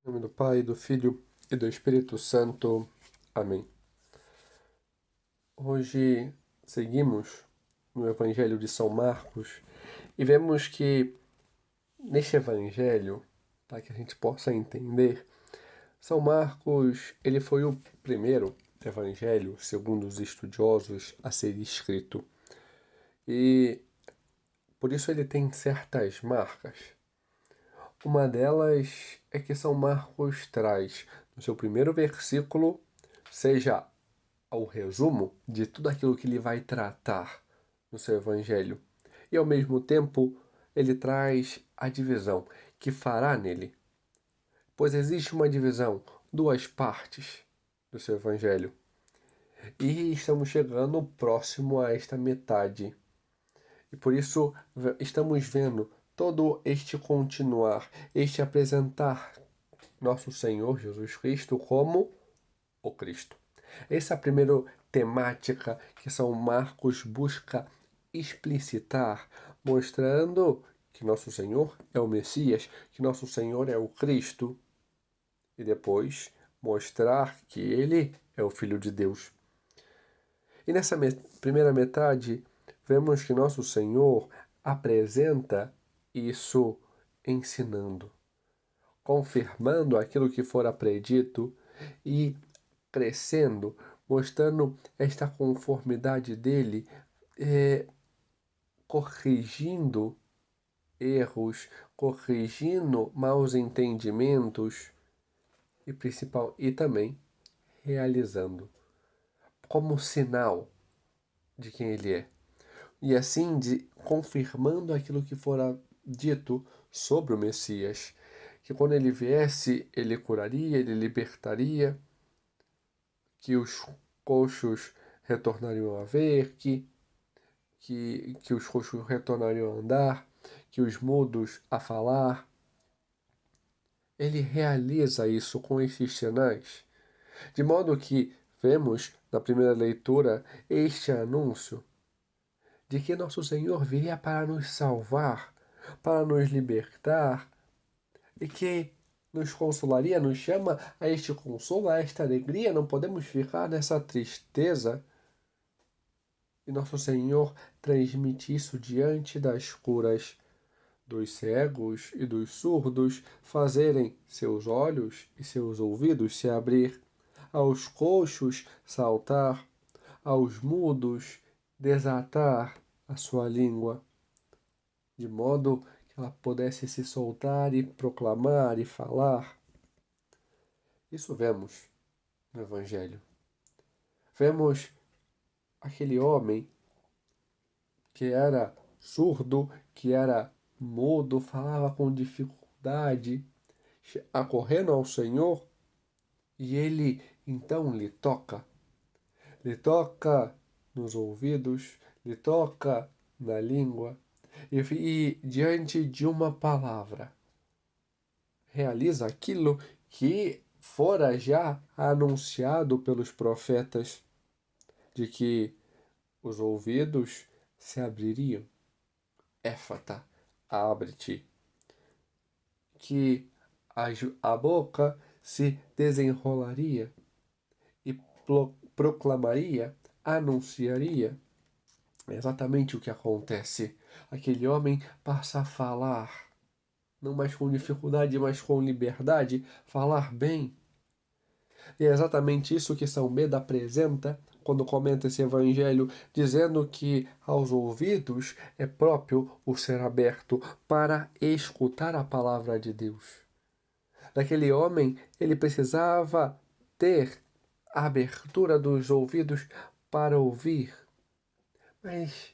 Em nome do Pai, do Filho e do Espírito Santo. Amém. Hoje seguimos no Evangelho de São Marcos e vemos que neste Evangelho, para que a gente possa entender, São Marcos ele foi o primeiro Evangelho, segundo os estudiosos, a ser escrito. E por isso ele tem certas marcas. Uma delas é que São Marcos traz no seu primeiro versículo, seja ao resumo de tudo aquilo que ele vai tratar no seu evangelho. E ao mesmo tempo, ele traz a divisão que fará nele. Pois existe uma divisão, duas partes do seu evangelho. E estamos chegando próximo a esta metade. E por isso estamos vendo todo este continuar, este apresentar nosso Senhor Jesus Cristo como o Cristo. Essa é a primeira temática que São Marcos busca explicitar, mostrando que nosso Senhor é o Messias, que nosso Senhor é o Cristo, e depois mostrar que ele é o Filho de Deus. E nessa primeira metade, vemos que nosso Senhor apresenta isso ensinando, confirmando aquilo que fora predito e crescendo, mostrando esta conformidade dele, corrigindo erros, corrigindo maus entendimentos e também realizando como sinal de quem ele é. E assim confirmando aquilo que fora dito sobre o Messias, que quando ele viesse, ele curaria, ele libertaria, que os coxos retornariam a ver, que os coxos retornariam a andar, que os mudos a falar. Ele realiza isso com estes sinais, de modo que vemos na primeira leitura este anúncio de que nosso Senhor viria para nos salvar, para nos libertar, e que nos consolaria, nos chama a este consolo, a esta alegria. Não podemos ficar nessa tristeza. E nosso Senhor transmite isso diante das curas dos cegos e dos surdos fazerem seus olhos e seus ouvidos se abrir, aos coxos saltar, aos mudos desatar a sua língua, de modo que ela pudesse se soltar e proclamar e falar. Isso vemos no Evangelho. Vemos aquele homem que era surdo, que era mudo, falava com dificuldade, acorrendo ao Senhor, e ele então lhe toca nos ouvidos, lhe toca na língua, e diante de uma palavra, realiza aquilo que fora já anunciado pelos profetas, de que os ouvidos se abririam. Éfata, abre-te. Que a boca se desenrolaria e proclamaria, anunciaria. É exatamente o que acontece. Aquele homem passa a falar, não mais com dificuldade, mas com liberdade, falar bem. E é exatamente isso que São Beda apresenta quando comenta esse evangelho, dizendo que aos ouvidos é próprio o ser aberto para escutar a palavra de Deus. Daquele homem, ele precisava ter a abertura dos ouvidos para ouvir. Mas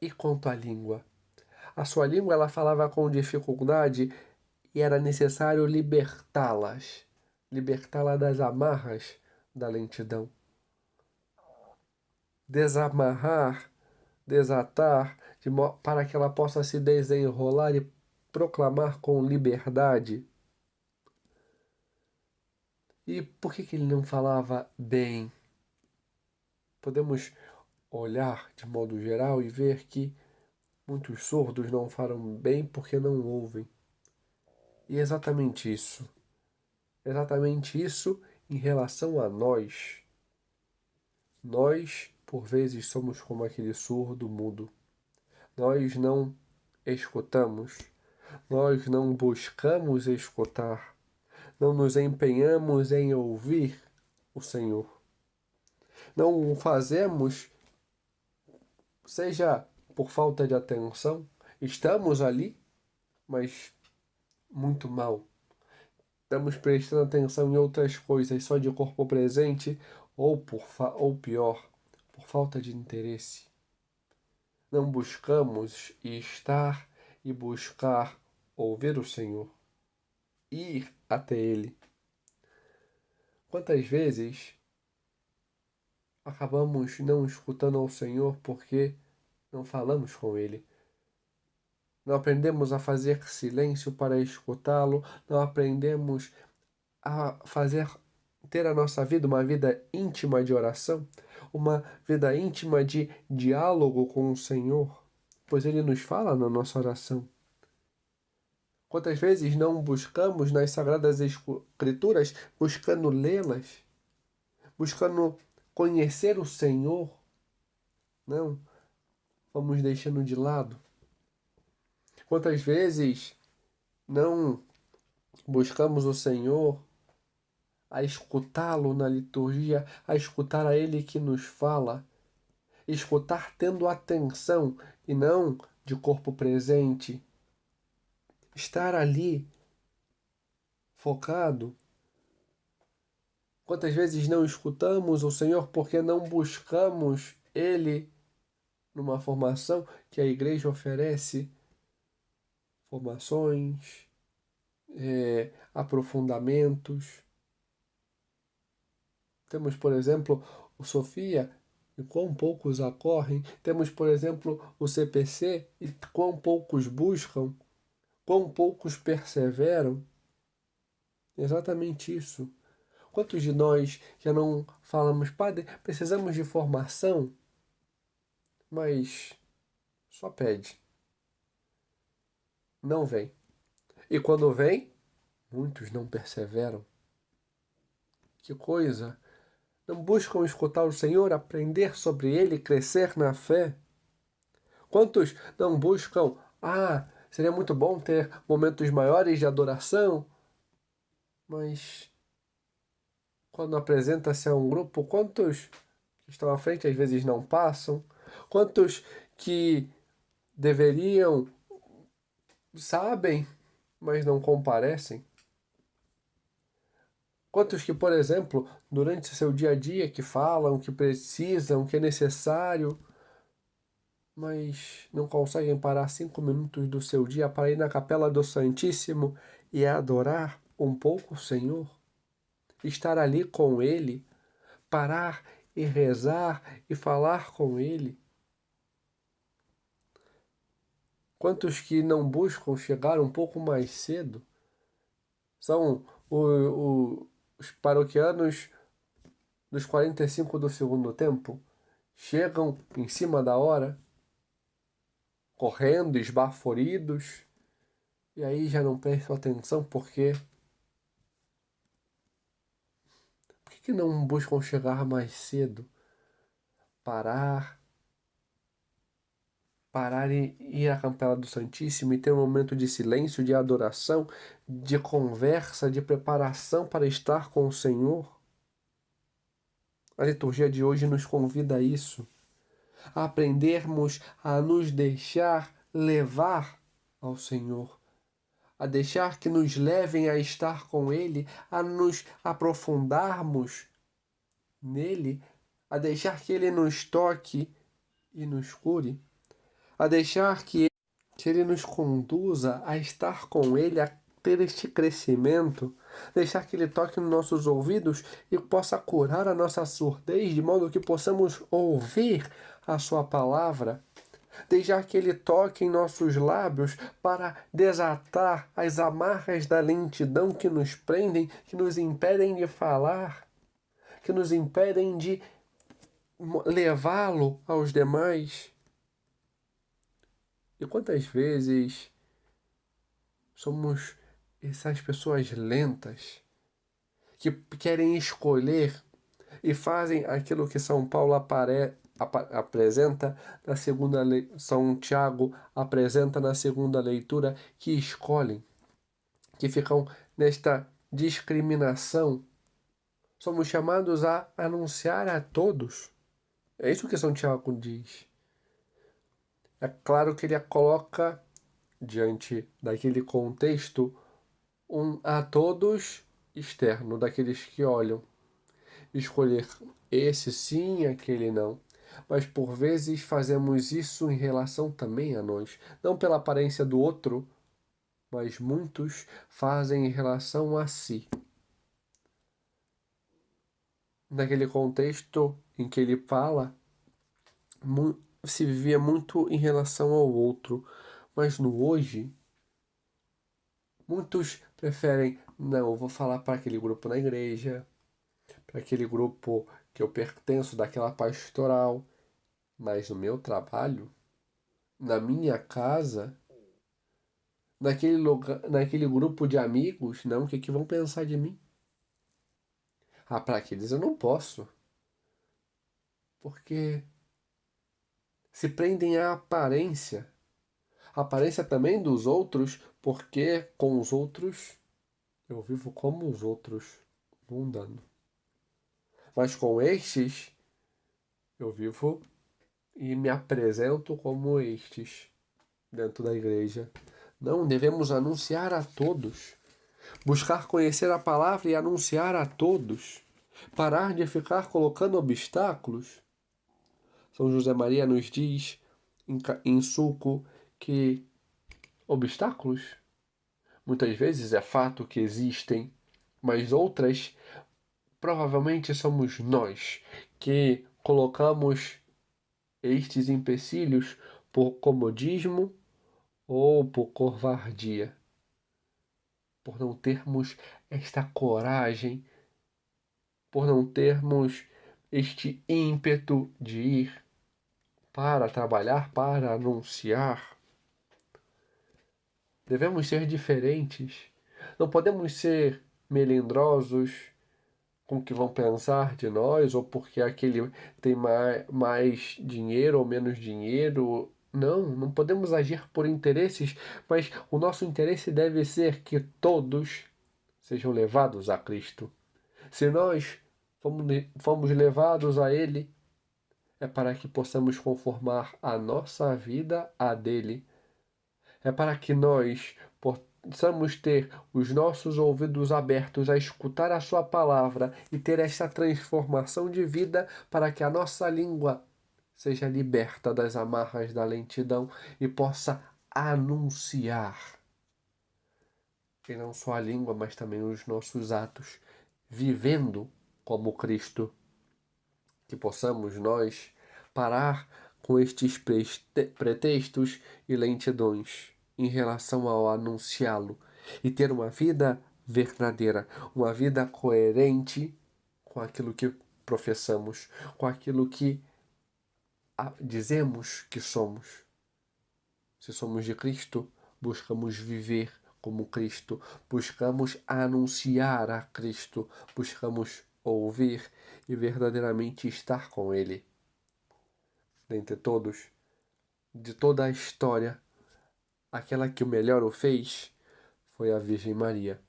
e quanto à língua? A sua língua ela falava com dificuldade e era necessário libertá-la das amarras da lentidão. Desamarrar, desatar, para que ela possa se desenrolar e proclamar com liberdade. E por que ele não falava bem? Podemos olhar de modo geral e ver que muitos surdos não falam bem porque não ouvem. E é exatamente isso. Exatamente isso em relação a nós. Nós, por vezes, somos como aquele surdo mudo. Nós não escutamos, nós não buscamos escutar, não nos empenhamos em ouvir o Senhor. Não o fazemos, seja por falta de atenção, estamos ali, mas muito mal. Estamos prestando atenção em outras coisas, só de corpo presente, ou pior, por falta de interesse. Não buscamos estar e buscar ouvir o Senhor, ir até Ele. Quantas vezes acabamos não escutando ao Senhor porque não falamos com Ele? Não aprendemos a fazer silêncio para escutá-lo, não aprendemos a ter a nossa vida uma vida íntima de oração, uma vida íntima de diálogo com o Senhor, pois Ele nos fala na nossa oração. Quantas vezes não buscamos nas Sagradas Escrituras, buscando lê-las, buscando conhecer o Senhor? Não, vamos deixando de lado. Quantas vezes não buscamos o Senhor a escutá-lo na liturgia, a escutar a Ele que nos fala, escutar tendo atenção e não de corpo presente, estar ali focado. Quantas vezes não escutamos o Senhor porque não buscamos Ele numa formação que a igreja oferece? Formações, aprofundamentos. Temos, por exemplo, o Sofia, e quão poucos acorrem. Temos, por exemplo, o CPC, e quão poucos buscam, quão poucos perseveram. Exatamente isso. Quantos de nós já não falamos, Padre, precisamos de formação, mas só pede. Não vem. E quando vem, muitos não perseveram. Que coisa! Não buscam escutar o Senhor, aprender sobre Ele, crescer na fé. Quantos não buscam, seria muito bom ter momentos maiores de adoração, mas quando apresenta-se a um grupo, quantos que estão à frente às vezes não passam? Quantos que deveriam, sabem, mas não comparecem? Quantos que, por exemplo, durante seu dia a dia, que falam, que precisam, que é necessário, mas não conseguem parar 5 minutos do seu dia para ir na capela do Santíssimo e adorar um pouco o Senhor? Estar ali com Ele, parar e rezar e falar com Ele? Quantos que não buscam chegar um pouco mais cedo? São os paroquianos dos 45 do segundo tempo? Chegam em cima da hora, correndo, esbaforidos, e aí já não prestam atenção por que não buscam chegar mais cedo? Parar e ir à Capela do Santíssimo e ter um momento de silêncio, de adoração, de conversa, de preparação para estar com o Senhor. A liturgia de hoje nos convida a isso, a aprendermos a nos deixar levar ao Senhor, a deixar que nos levem a estar com Ele, a nos aprofundarmos nele, a deixar que Ele nos toque e nos cure, a deixar que Ele nos conduza a estar com Ele, a ter este crescimento, deixar que Ele toque nos nossos ouvidos e possa curar a nossa surdez, de modo que possamos ouvir a Sua palavra, deixar que Ele toque em nossos lábios para desatar as amarras da lentidão que nos prendem, que nos impedem de falar, que nos impedem de levá-lo aos demais. E quantas vezes somos essas pessoas lentas, que querem escolher e fazem aquilo que São Paulo apresenta na São Tiago apresenta na segunda leitura, que escolhem, que ficam nesta discriminação. Somos chamados a anunciar a todos. É isso que São Tiago diz. É claro que ele a coloca diante daquele contexto a todos externo, daqueles que olham. Escolher esse sim, aquele não. Mas por vezes fazemos isso em relação também a nós. Não pela aparência do outro, mas muitos fazem em relação a si. Naquele contexto em que ele fala, se vivia muito em relação ao outro. Mas no hoje, muitos preferem, não, eu vou falar para aquele grupo na igreja, para aquele grupo que eu pertenço, daquela pastoral. Mas no meu trabalho, na minha casa, naquele lugar, naquele grupo de amigos, não, o que vão pensar de mim? Ah, para aqueles eu não posso. Porque se prendem à aparência. A aparência também dos outros, porque com os outros eu vivo como os outros, mundano. Mas com estes eu vivo e me apresento como estes dentro da igreja. Não, devemos anunciar a todos. Buscar conhecer a palavra e anunciar a todos. Parar de ficar colocando obstáculos. São José Maria nos diz em Suco que obstáculos muitas vezes é fato que existem, mas outras provavelmente somos nós que colocamos estes empecilhos por comodismo ou por covardia, por não termos esta coragem, por não termos este ímpeto de ir para trabalhar, para anunciar. Devemos ser diferentes. Não podemos ser melindrosos com o que vão pensar de nós, ou porque aquele tem mais dinheiro ou menos dinheiro. Não, não podemos agir por interesses, mas o nosso interesse deve ser que todos sejam levados a Cristo. Se nós fomos levados a Ele, é para que possamos conformar a nossa vida à dele. É para que nós possamos ter os nossos ouvidos abertos a escutar a Sua palavra e ter esta transformação de vida para que a nossa língua seja liberta das amarras da lentidão e possa anunciar. E não só a língua, mas também os nossos atos, vivendo como Cristo. Que possamos nós parar com estes pretextos e lentidões em relação ao anunciá-lo e ter uma vida verdadeira, uma vida coerente com aquilo que professamos, com aquilo que dizemos que somos. Se somos de Cristo, buscamos viver como Cristo, buscamos anunciar a Cristo, buscamos ouvir e verdadeiramente estar com Ele. Dentre todos, de toda a história, aquela que o melhor o fez foi a Virgem Maria.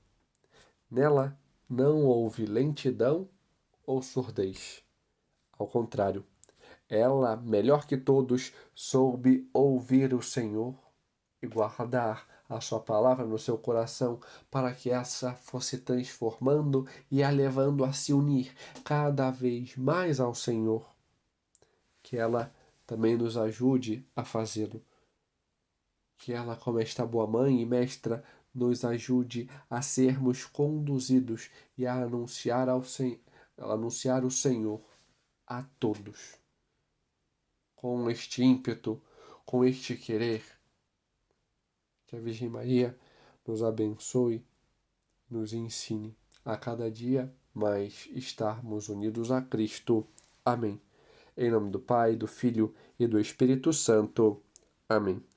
Nela não houve lentidão ou surdez. Ao contrário, ela, melhor que todos, soube ouvir o Senhor e guardar a sua palavra no seu coração para que essa fosse transformando e a levando a se unir cada vez mais ao Senhor. Que ela também nos ajude a fazê-lo. Que ela, como esta boa mãe e mestra, nos ajude a sermos conduzidos e a anunciar o Senhor a todos. Com este ímpeto, com este querer. Que a Virgem Maria nos abençoe, nos ensine a cada dia mais estarmos unidos a Cristo. Amém. Em nome do Pai, do Filho e do Espírito Santo. Amém.